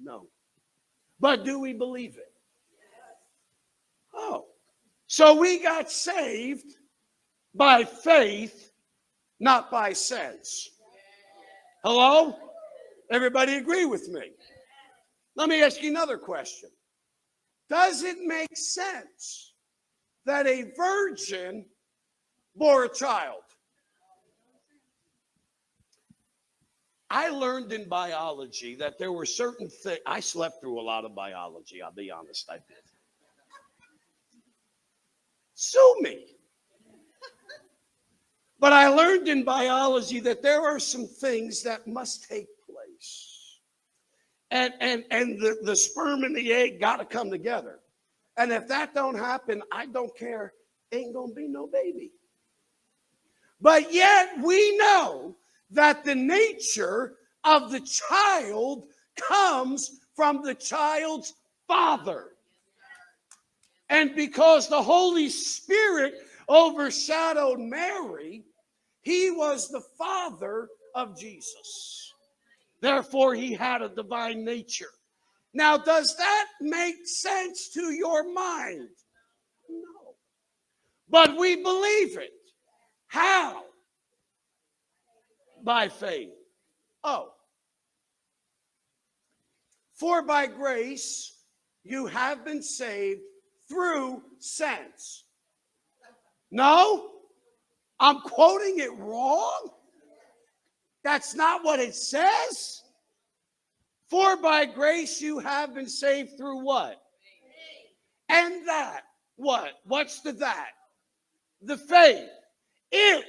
No. But do we believe it? Oh. So we got saved by faith, not by sense. Hello? Everybody agree with me? Let me ask you another question. Does it make sense that a virgin bore a child? I learned in biology that there were certain things. I slept through a lot of biology, I'll be honest, I did. Sue me. But I learned in biology that there are some things that must take place. And the sperm and the egg got to come together. And if that don't happen, I don't care. Ain't going to be no baby. But yet we know that the nature of the child comes from the child's father. And because the Holy Spirit overshadowed Mary, he was the father of Jesus. Therefore, he had a divine nature. Now, does that make sense to your mind? No. But we believe it. How? By faith. Oh. For by grace you have been saved through sense. No? I'm quoting it wrong? That's not what it says. For by grace you have been saved through what? And that. What? What's the that? The faith. It